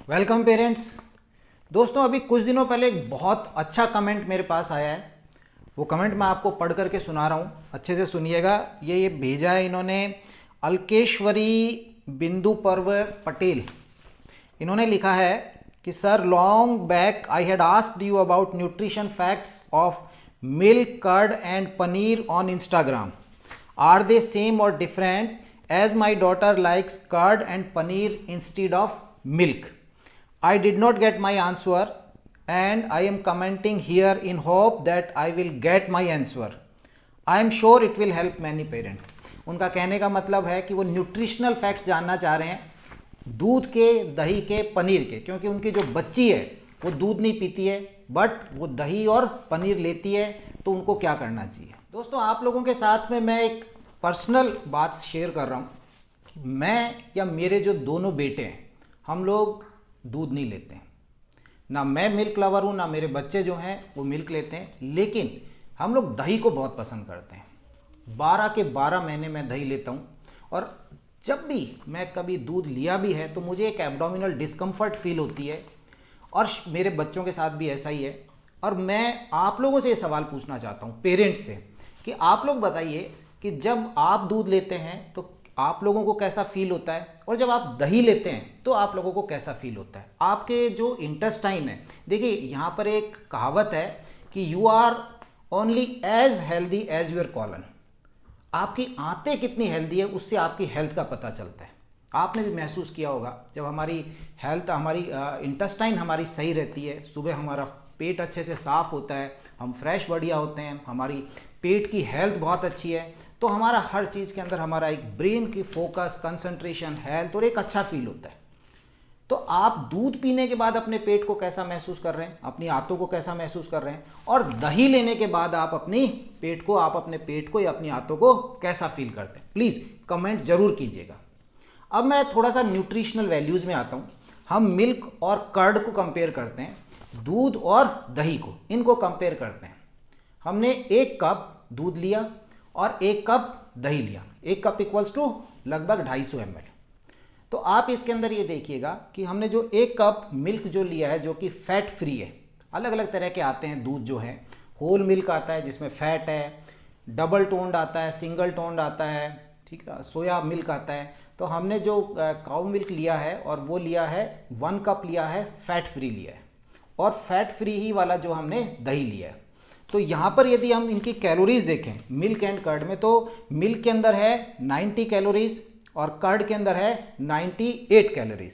Welcome parents. दोस्तों, अभी कुछ दिनों पहले एक बहुत अच्छा कमेंट मेरे पास आया है। वो कमेंट मैं आपको पढ़ करके सुना रहा हूँ, अच्छे से सुनिएगा। ये भेजा है इन्होंने अलकेश्वरी बिंदु पर्व पटेल। इन्होंने लिखा है कि sir, long back I had asked you about nutrition facts of milk, curd and paneer on Instagram. Are they same or different, as my daughter likes curd and paneer instead of milk? I did not get my answer and I am commenting here in hope that I will get my answer. I am sure it will help many parents. उनका कहने का मतलब है कि वो nutritional facts जानना चाह रहे हैं दूध के, दही के, पनीर के, क्योंकि उनकी जो बच्ची है वो दूध नहीं पीती है बट वो दही और पनीर लेती है, तो उनको क्या करना चाहिए। दोस्तों, आप लोगों के साथ में मैं एक पर्सनल बात शेयर कर रहा हूँ कि मैं या मेरे जो दोनों बेटे हैं, हम लोग दूध नहीं लेते हैं। ना मैं मिल्क लवर हूँ, ना मेरे बच्चे जो हैं वो मिल्क लेते हैं, लेकिन हम लोग दही को बहुत पसंद करते हैं। 12 के 12 महीने मैं दही लेता हूँ, और जब भी मैं कभी दूध लिया भी है तो मुझे एक एब्डोमिनल डिस्कम्फर्ट फील होती है, और मेरे बच्चों के साथ भी ऐसा ही है। और मैं आप लोगों से ये सवाल पूछना चाहता हूँ, पेरेंट्स से, कि आप लोग बताइए कि जब आप दूध लेते हैं तो आप लोगों को कैसा फील होता है, और जब आप दही लेते हैं तो आप लोगों को कैसा फील होता है। आपके जो इंटेस्टाइन है, देखिए यहाँ पर एक कहावत है कि you are only as healthy as your colon. आपकी आंतें कितनी हेल्दी है उससे आपकी हेल्थ का पता चलता है। आपने भी महसूस किया होगा, जब हमारी हेल्थ, हमारी इंटेस्टाइन हमारी सही रहती है, सुबह हमारा पेट अच्छे से साफ़ होता है, हम फ्रेश बढ़िया होते हैं, हमारी पेट की हेल्थ बहुत अच्छी है, तो हमारा हर चीज़ के अंदर हमारा एक ब्रेन की फोकस, कंसंट्रेशन, हेल्थ और एक अच्छा फील होता है। तो आप दूध पीने के बाद अपने पेट को कैसा महसूस कर रहे हैं, अपनी आंतों को कैसा महसूस कर रहे हैं, और दही लेने के बाद आप अपने पेट को या अपनी आंतों को कैसा फील करते हैं, प्लीज़ कमेंट जरूर कीजिएगा। अब मैं थोड़ा सा न्यूट्रिशनल वैल्यूज़ में आता हूँ। हम मिल्क और कर्ड को कंपेयर करते हैं, दूध और दही को, इनको कंपेयर करते हैं। हमने 1 कप दूध लिया और 1 कप दही लिया, 1 कप इक्वल्स टू लगभग 250 ml। तो आप इसके अंदर ये देखिएगा कि हमने जो 1 कप मिल्क जो लिया है, जो कि फैट फ्री है। अलग अलग तरह के आते हैं दूध जो है, होल मिल्क आता है जिसमें फैट है, डबल टोन्ड आता है, सिंगल टोन्ड आता है, ठीक है, सोया मिल्क आता है। तो हमने जो काउ मिल्क लिया है, और वो लिया है 1 कप लिया है, फैट फ्री लिया है, और फैट फ्री ही वाला जो हमने दही लिया है। तो यहाँ पर यदि हम इनकी कैलोरीज देखें मिल्क एंड कर्ड में, तो मिल्क के अंदर है 90 कैलोरीज और कर्ड के अंदर है 98 कैलोरीज।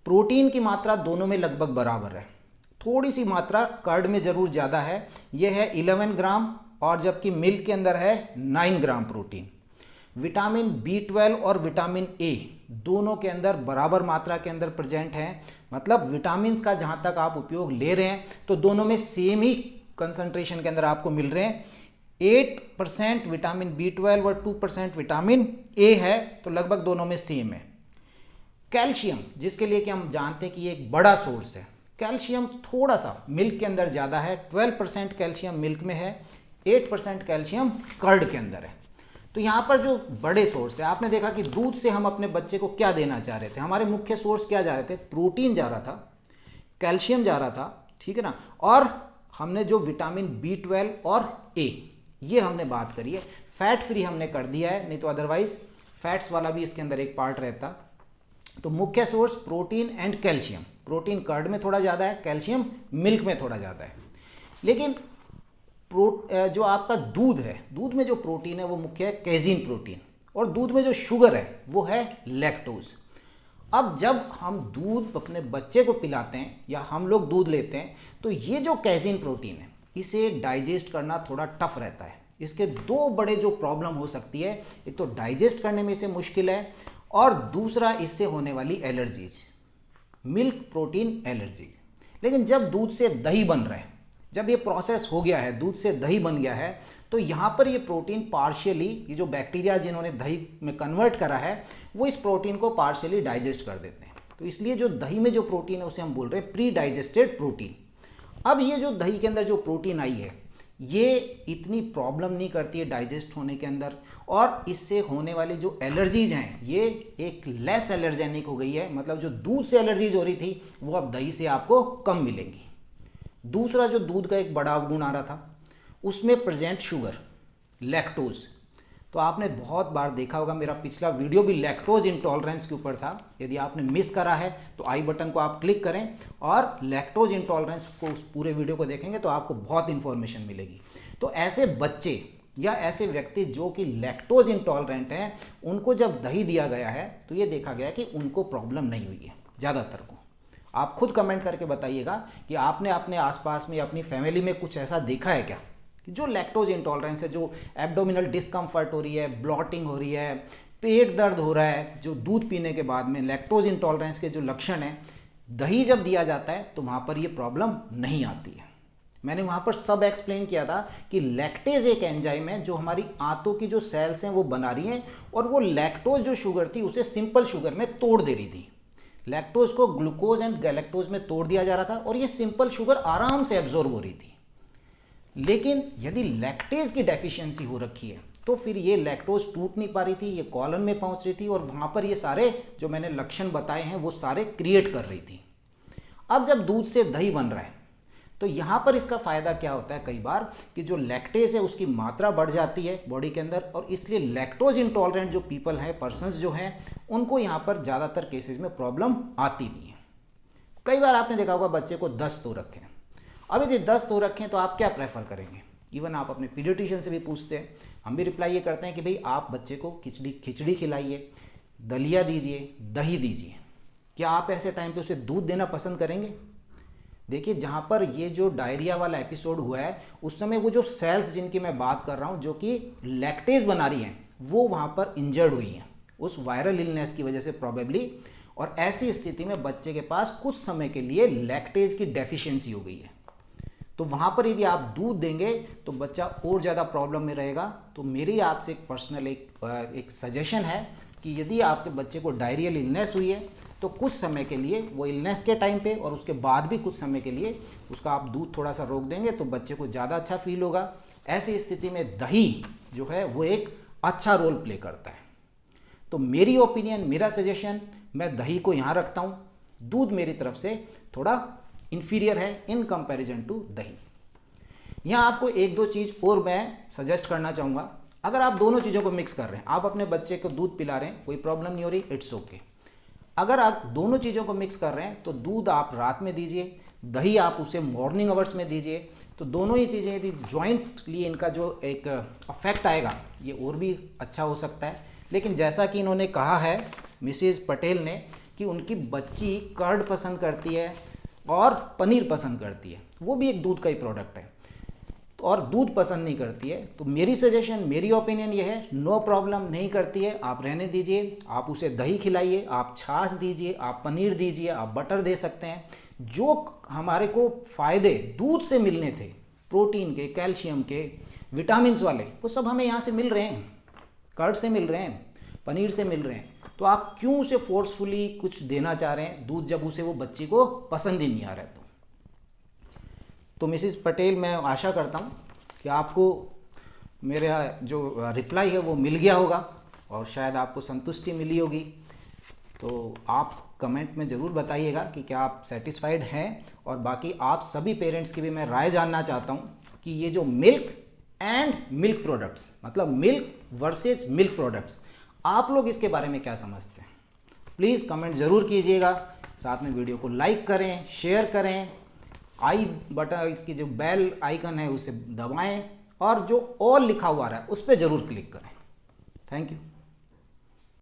प्रोटीन की मात्रा दोनों में लगभग बराबर है, थोड़ी सी मात्रा कर्ड में ज़रूर ज़्यादा है, यह है 11 ग्राम, और जबकि मिल्क के अंदर है 9 ग्राम प्रोटीन। विटामिन B12 और विटामिन A दोनों के अंदर बराबर मात्रा के अंदर प्रेजेंट हैं। मतलब विटामिन का जहाँ तक आप उपयोग ले रहे हैं तो दोनों में सेम ही कंसंट्रेशन के अंदर आपको मिल रहे हैं। 8% विटामिन B12 और 2% विटामिन A है, तो लगभग दोनों में सेम है। कैल्शियम, जिसके लिए कि हम जानते हैं कि ये एक बड़ा सोर्स है, कैल्शियम थोड़ा सा मिल्क के अंदर ज़्यादा है, 12% कैल्शियम मिल्क में है, 8% कैल्शियम कर्ड के अंदर है। तो यहाँ पर जो बड़े सोर्स थे, आपने देखा कि दूध से हम अपने बच्चे को क्या देना चाह रहे थे, हमारे मुख्य सोर्स क्या जा रहे थे, प्रोटीन जा रहा था, कैल्शियम जा रहा था, ठीक है ना, और हमने जो विटामिन B12 और A, ये हमने बात करी है। फैट फ्री हमने कर दिया है, नहीं तो अदरवाइज फैट्स वाला भी इसके अंदर एक पार्ट रहता। तो मुख्य source protein and calcium, protein curd में थोड़ा ज़्यादा है, कैल्शियम मिल्क में थोड़ा ज़्यादा है। लेकिन जो आपका दूध है, दूध में जो प्रोटीन है वो मुख्य है कैजीन प्रोटीन, और दूध में जो शुगर है वो है लैक्टोज। अब जब हम दूध अपने बच्चे को पिलाते हैं या हम लोग दूध लेते हैं, तो ये जो कैजीन प्रोटीन है इसे डाइजेस्ट करना थोड़ा टफ रहता है। इसके 2 बड़े जो प्रॉब्लम हो सकती है, एक तो डाइजेस्ट करने में इसे मुश्किल है, और दूसरा इससे होने वाली एलर्जीज, मिल्क प्रोटीन एलर्जीज। लेकिन जब दूध से दही बन रहा है, जब ये प्रोसेस हो गया है, दूध से दही बन गया है, तो यहाँ पर ये प्रोटीन पार्शियली, ये जो बैक्टीरिया जिन्होंने दही में कन्वर्ट करा है, वो इस प्रोटीन को पार्शियली डाइजेस्ट कर देते हैं। तो इसलिए जो दही में जो प्रोटीन है उसे हम बोल रहे हैं प्री डाइजेस्टेड प्रोटीन। अब ये जो दही के अंदर जो प्रोटीन आई है, ये इतनी प्रॉब्लम नहीं करती है डाइजेस्ट होने के अंदर, और इससे होने वाली जो एलर्जीज हैं ये एक लेस एलर्जेनिक हो गई है। मतलब जो दूध से एलर्जीज हो रही थी वो अब दही से आपको कम मिलेंगी। दूसरा जो दूध का एक बड़ा अवगुण आ रहा था, उसमें प्रेजेंट शुगर, लैक्टोज। तो आपने बहुत बार देखा होगा, मेरा पिछला वीडियो भी लैक्टोज इंटॉलरेंस के ऊपर था। यदि आपने मिस करा है तो आई बटन को आप क्लिक करें और लैक्टोज इंटॉलरेंस को, उस पूरे वीडियो को देखेंगे तो आपको बहुत इंफॉर्मेशन मिलेगी। तो ऐसे बच्चे या ऐसे व्यक्ति जो कि लैक्टोज इंटॉलरेंट हैं, उनको जब दही दिया गया है तो ये देखा गया कि उनको प्रॉब्लम नहीं हुई है ज़्यादातर को। आप खुद कमेंट करके बताइएगा कि आपने अपने आसपास में, अपनी फैमिली में कुछ ऐसा देखा है क्या कि जो लैक्टोज इंटॉलरेंस है, जो एब्डोमिनल डिस्कम्फर्ट हो रही है, ब्लॉटिंग हो रही है, पेट दर्द हो रहा है, जो दूध पीने के बाद में लैक्टोज इंटॉलरेंस के जो लक्षण हैं, दही जब दिया जाता है तो वहाँ पर ये प्रॉब्लम नहीं आती है। मैंने वहाँ पर सब एक्सप्लेन किया था कि लैक्टेज एक एंजाइम है जो हमारी आंतों की जो सेल्स हैं वो बना रही हैं, और वो लैक्टोज जो शुगर थी उसे सिंपल शुगर में तोड़ दे रही थी। लैक्टोज को ग्लूकोज एंड गैलेक्टोज में तोड़ दिया जा रहा था और ये सिंपल शुगर आराम से एब्जॉर्ब हो रही थी। लेकिन यदि लैक्टेज की डेफिशिएंसी हो रखी है तो फिर ये लैक्टोज टूट नहीं पा रही थी, ये कॉलन में पहुंच रही थी और वहां पर ये सारे जो मैंने लक्षण बताए हैं वो सारे क्रिएट कर रही थी। अब जब दूध से दही बन रहा है तो यहाँ पर इसका फायदा क्या होता है, कई बार कि जो लैक्टेज है उसकी मात्रा बढ़ जाती है बॉडी के अंदर, और इसलिए लैक्टोज इंटॉलरेंट जो पीपल हैं, पर्सन्स जो हैं, उनको यहाँ पर ज़्यादातर केसेस में प्रॉब्लम आती नहीं है। कई बार आपने देखा होगा बच्चे को दस्त हो रखे हैं। अब यदि दस्त हो रखे हैं तो आप क्या प्रेफर करेंगे? इवन आप अपने पीडियाट्रिशियन से भी पूछते हैं, हम भी रिप्लाई ये करते हैं कि भाई आप बच्चे को खिचड़ी खिलाइए, दलिया दीजिए, दही दीजिए। क्या आप ऐसे टाइम पे उसे दूध देना पसंद करेंगे? देखिए, जहाँ पर ये जो डायरिया वाला एपिसोड हुआ है उस समय वो जो सेल्स जिनकी मैं बात कर रहा हूँ जो कि लैक्टेज बना रही हैं, वो वहाँ पर इंजर्ड हुई हैं उस वायरल इलनेस की वजह से प्रॉबेबली, और ऐसी स्थिति में बच्चे के पास कुछ समय के लिए लैक्टेज की डेफिशिएंसी हो गई है। तो वहाँ पर यदि आप दूध देंगे तो बच्चा और ज़्यादा प्रॉब्लम में रहेगा। तो मेरी आपसे एक पर्सनल एक सजेशन है कि यदि आपके बच्चे को डायरियल इलनेस हुई है तो कुछ समय के लिए, वो इलनेस के टाइम पे और उसके बाद भी कुछ समय के लिए उसका आप दूध थोड़ा सा रोक देंगे तो बच्चे को ज़्यादा अच्छा फील होगा। ऐसी स्थिति में दही जो है वो एक अच्छा रोल प्ले करता है। तो मेरी ओपिनियन, मेरा सजेशन, मैं दही को यहाँ रखता हूँ। दूध मेरी तरफ से थोड़ा इन्फीरियर है इन कंपैरिजन टू दही। यहाँ आपको एक दो चीज़ और मैं सजेस्ट करना चाहूँगा। अगर आप दोनों चीज़ों को मिक्स कर रहे हैं, आप अपने बच्चे को दूध पिला रहे हैं, कोई प्रॉब्लम नहीं हो रही, इट्स ओके। अगर आप दोनों चीज़ों को मिक्स कर रहे हैं तो दूध आप रात में दीजिए, दही आप उसे मॉर्निंग आवर्स में दीजिए। तो दोनों ही चीज़ें यदि जॉइंटली इनका जो एक अफेक्ट आएगा ये और भी अच्छा हो सकता है। लेकिन जैसा कि इन्होंने कहा है, मिसेज पटेल ने, कि उनकी बच्ची कर्ड पसंद करती है और पनीर पसंद करती है, वो भी एक दूध का ही प्रोडक्ट है, और दूध पसंद नहीं करती है। तो मेरी सजेशन, मेरी ओपिनियन ये है, नो प्रॉब्लम, नहीं करती है, आप रहने दीजिए। आप उसे दही खिलाइए, आप छाछ दीजिए, आप पनीर दीजिए, आप बटर दे सकते हैं। जो हमारे को फ़ायदे दूध से मिलने थे, प्रोटीन के, कैल्शियम के, विटामिन्स वाले, वो सब हमें यहाँ से मिल रहे हैं, कर्ड से मिल रहे हैं, पनीर से मिल रहे हैं। तो आप क्यों उसे फोर्सफुली कुछ देना चाह रहे हैं दूध, जब उसे वो बच्ची को पसंद ही नहीं आ रहा है? तो मिसेस पटेल, मैं आशा करता हूँ कि आपको मेरा जो रिप्लाई है वो मिल गया होगा और शायद आपको संतुष्टि मिली होगी। तो आप कमेंट में ज़रूर बताइएगा कि क्या आप सेटिस्फाइड हैं। और बाकी आप सभी पेरेंट्स की भी मैं राय जानना चाहता हूँ कि ये जो मिल्क एंड मिल्क प्रोडक्ट्स, मतलब मिल्क वर्सेस मिल्क प्रोडक्ट्स, आप लोग इसके बारे में क्या समझते हैं? प्लीज़ कमेंट ज़रूर कीजिएगा। साथ में वीडियो को लाइक करें, शेयर करें, आई बटन, इसकी जो बेल आइकन है उसे दबाएं, और जो ऑल लिखा हुआ है उस पर ज़रूर क्लिक करें। Thank you.